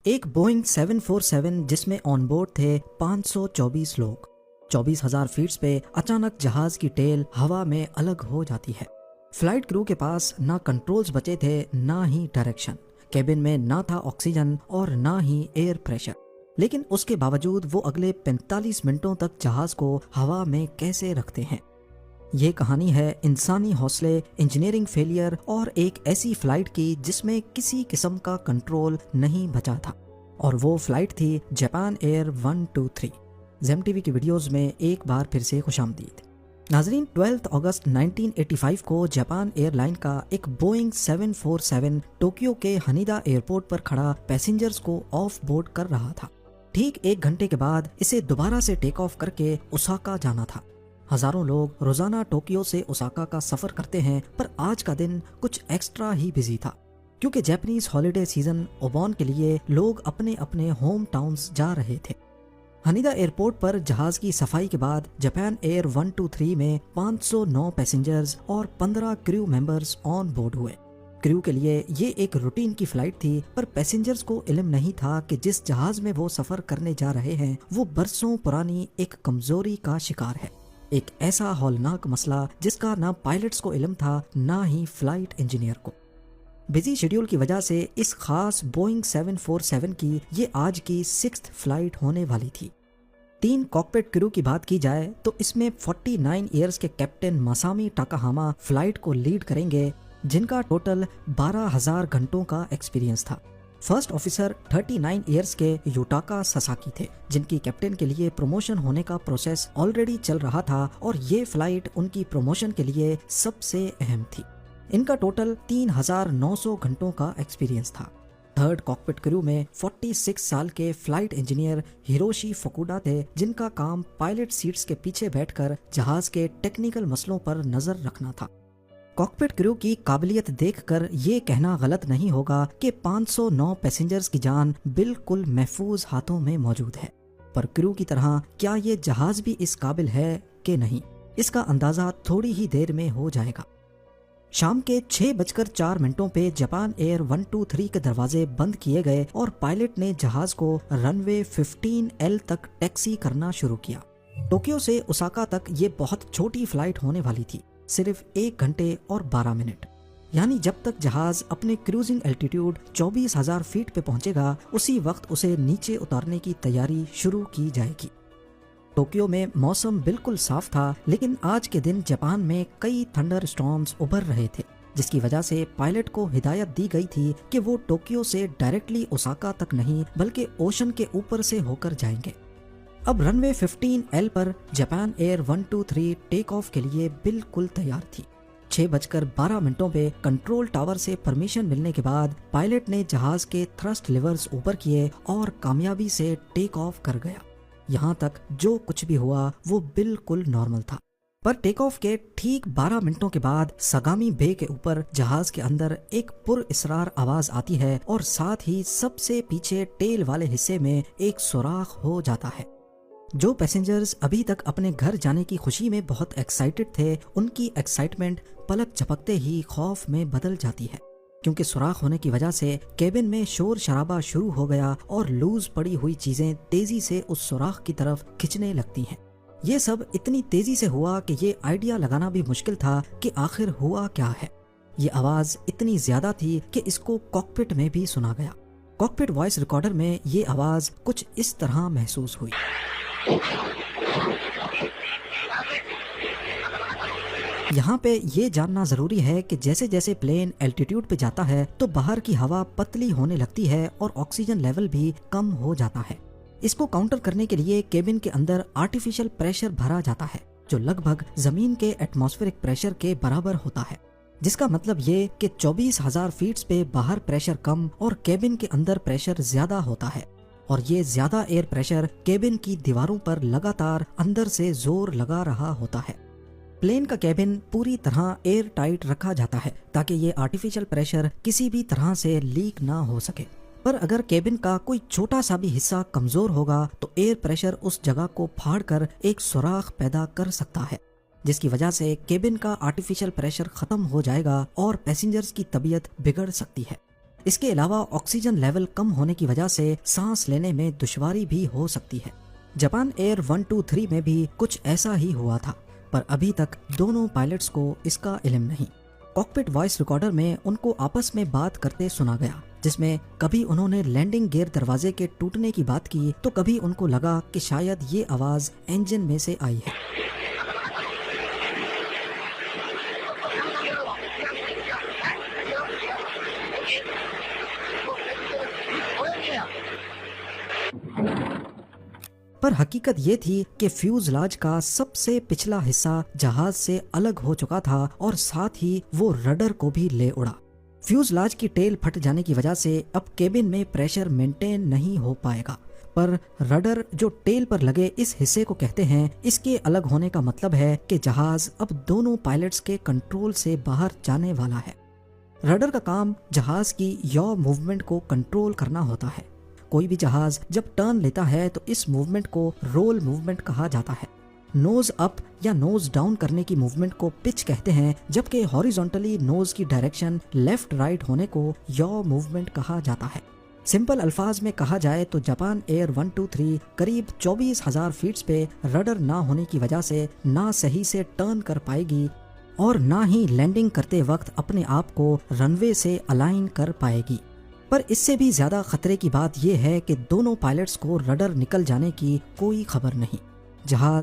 एक बोइंग 747 जिसमें ऑनबोर्ड थे 524 लोग। 24,000 फीट पे अचानक जहाज की टेल हवा में अलग हो जाती है। फ्लाइट क्रू के पास ना कंट्रोल्स बचे थे, ना ही डायरेक्शन। केबिन में ना था ऑक्सीजन और ना ही एयर प्रेशर। लेकिन उसके बावजूद वो अगले 45 मिनटों तक जहाज को हवा में कैसे रखते हैं। ये कहानी है इंसानी हौसले, इंजीनियरिंग फेलियर और एक ऐसी फ्लाइट की जिसमें किसी किस्म का कंट्रोल नहीं बचा था। और वो फ्लाइट थी जापान एयर 123। जेम टीवी की वीडियोस में एक बार फिर से खुशामदीद। नाजरीन, 12 अगस्त 1985 को जापान एयरलाइन का एक बोइंग 747 टोक्यो के हनीदा एयरपोर्ट पर खड़ा पैसेंजर्स को ऑफ बोर्ड कर रहा था। ठीक 1 घंटे के बाद इसे दोबारा से टेक ऑफ करके ओसाका जाना था। हजारों लोग रोजाना टोक्यो से ओसाका का सफर करते हैं, पर आज का दिन कुछ एक्स्ट्रा ही बिजी था क्योंकि जापानीज हॉलिडे सीजन ओबॉन के लिए लोग अपने अपने होम टाउन्स जा रहे थे। हनीदा एयरपोर्ट पर जहाज की सफाई के बाद जापान एयर 123 में 509 पैसेंजर्स और 15 क्रू मेंबर्स ऑन बोर्ड हुए। क्रू के लिए ये एक रूटीन की फ्लाइट थी, पर पैसेंजर्स को इल्म नहीं था कि जिस जहाज में वो सफर करने जा रहे हैं वो बरसों पुरानी एक कमजोरी का शिकार है। एक ऐसा हौलनाक मसला जिसका ना पायलट्स को इल्म था, ना ही फ्लाइट इंजीनियर को। बिजी शेड्यूल की वजह से इस खास बोइंग 747 की ये आज की 6th फ्लाइट होने वाली थी। 3 कॉकपिट क्रू की बात की जाए तो इसमें 49 ईयर्स के कैप्टन मसामी टाकाहामा फ्लाइट को लीड करेंगे, जिनका टोटल 12,000 घंटों का एक्सपीरियंस था। फर्स्ट ऑफिसर 39 ईयर्स के युटाका ससाकी थे, जिनकी कैप्टन के लिए प्रमोशन होने का प्रोसेस ऑलरेडी चल रहा था और ये फ्लाइट उनकी प्रमोशन के लिए सबसे अहम थी। इनका टोटल 3,900 घंटों का एक्सपीरियंस था। थर्ड कॉकपिट क्रू में 46 साल के फ्लाइट इंजीनियर हिरोशी फुकुडा थे, जिनका काम पायलट सीट्स के पीछे बैठकर जहाज के टेक्निकल मसलों पर नजर रखना था। कॉकपिट क्रू की काबिलियत देखकर ये कहना गलत नहीं होगा कि 509 पैसेंजर्स की जान बिल्कुल महफूज हाथों में मौजूद है। पर क्रू की तरह क्या ये जहाज भी इस काबिल है कि नहीं, इसका अंदाजा थोड़ी ही देर में हो जाएगा। शाम के 6:04 पे जापान एयर 123 के दरवाजे बंद किए गए और पायलट ने जहाज को रनवे 15L तक टैक्सी करना शुरू किया। टोक्यो से ओसाका तक ये बहुत छोटी फ्लाइट होने वाली थी, सिर्फ 1 घंटे और 12 मिनट। यानी जब तक जहाज अपने क्रूजिंग एल्टीट्यूड 24,000 फीट पे पहुंचेगा, उसी वक्त उसे नीचे उतारने की तैयारी शुरू की जाएगी। टोक्यो में मौसम बिल्कुल साफ था, लेकिन आज के दिन जापान में कई थंडर स्टॉर्म्स उभर रहे थे, जिसकी वजह से पायलट को हिदायत दी गई थी कि वो टोक्यो से डायरेक्टली ओसाका तक नहीं बल्कि ओशन के ऊपर से होकर जाएंगे। अब रनवे 15L पर जापान एयर 123 टेक ऑफ के लिए बिल्कुल तैयार थी। 6:12 पे कंट्रोल टावर से परमिशन मिलने के बाद पायलट ने जहाज के थ्रस्ट लिवर्स ऊपर किए और कामयाबी से टेक ऑफ कर गया। यहाँ तक जो कुछ भी हुआ वो बिल्कुल नॉर्मल था। पर टेक ऑफ के ठीक 12 मिनटों के बाद सगामी बे के ऊपर जहाज के अंदर एक पुरइसरार आवाज आती है और साथ ही सबसे पीछे टेल वाले हिस्से में एक सुराख हो जाता है। जो पैसेंजर्स अभी तक अपने घर जाने की खुशी में बहुत एक्साइटेड थे, उनकी एक्साइटमेंट पलक झपकते ही खौफ में बदल जाती है, क्योंकि सुराख होने की वजह से केबिन में शोर शराबा शुरू हो गया और लूज पड़ी हुई चीजें तेजी से उस सुराख की तरफ खिंचने लगती हैं। ये सब इतनी तेजी से हुआ कि ये आइडिया लगाना भी मुश्किल था कि आखिर हुआ क्या है। ये आवाज इतनी ज्यादा थी कि इसको कॉकपिट में भी सुना गया। कॉकपिट वॉइस रिकॉर्डर में ये आवाज कुछ इस तरह महसूस हुई। यहाँ पे ये जानना जरूरी है कि जैसे जैसे प्लेन एल्टीट्यूड पे जाता है तो बाहर की हवा पतली होने लगती है और ऑक्सीजन लेवल भी कम हो जाता है। इसको काउंटर करने के लिए केबिन के अंदर आर्टिफिशियल प्रेशर भरा जाता है, जो लगभग जमीन के एटमॉस्फेरिक प्रेशर के बराबर होता है, जिसका मतलब ये कि 24,000 फीट पे बाहर प्रेशर कम और केबिन के अंदर प्रेशर ज्यादा होता है। और ये ज्यादा एयर प्रेशर केबिन की दीवारों पर लगातार अंदर से जोर लगा रहा होता है। प्लेन का केबिन पूरी तरह एयर टाइट रखा जाता है ताकि ये आर्टिफिशियल प्रेशर किसी भी तरह से लीक ना हो सके। पर अगर केबिन का कोई छोटा सा भी हिस्सा कमजोर होगा तो एयर प्रेशर उस जगह को फाड़कर एक सुराख पैदा कर सकता है, जिसकी वजह से केबिन का आर्टिफिशियल प्रेशर खत्म हो जाएगा और पैसेंजर्स की तबीयत बिगड़ सकती है। इसके अलावा ऑक्सीजन लेवल कम होने की वजह से सांस लेने में दुश्वारी भी हो सकती है। जापान एयर 123 में भी कुछ ऐसा ही हुआ था, पर अभी तक दोनों पायलट्स को इसका इल्म नहीं। कॉकपिट वॉइस रिकॉर्डर में उनको आपस में बात करते सुना गया, जिसमें कभी उन्होंने लैंडिंग गियर दरवाजे के टूटने की बात की तो कभी उनको लगा कि शायद ये आवाज इंजन में से आई है। पर हकीकत ये थी कि फ्यूजलाज का सबसे पिछला हिस्सा जहाज से अलग हो चुका था और साथ ही वो रडर को भी ले उड़ा। फ्यूजलाज की टेल फट जाने की वजह से अब केबिन में प्रेशर मेंटेन नहीं हो पाएगा, पर रडर जो टेल पर लगे इस हिस्से को कहते हैं, इसके अलग होने का मतलब है कि जहाज अब दोनों पायलट्स के कंट्रोल से बाहर जाने वाला है। रडर का काम जहाज की यॉ मूवमेंट को कंट्रोल करना होता है। कोई भी जहाज जब टर्न लेता है तो इस मूवमेंट को रोल मूवमेंट कहा जाता है। नोज अप या नोज डाउन करने की मूवमेंट को पिच कहते हैं, जबकि हॉरिजॉन्टली नोज की डायरेक्शन लेफ्ट राइट होने को यॉ मूवमेंट कहा जाता है। सिंपल अल्फाज में कहा जाए तो जापान एयर 123 करीब 24,000 फीट पे रडर ना होने की वजह से ना सही से टर्न कर पाएगी और ना ही लैंडिंग करते वक्त अपने आप को रनवे से अलाइन कर पाएगी। पर इससे भी ज्यादा खतरे की बात यह है कि दोनों पायलट्स को रडर निकल जाने की कोई खबर नहीं। जहाज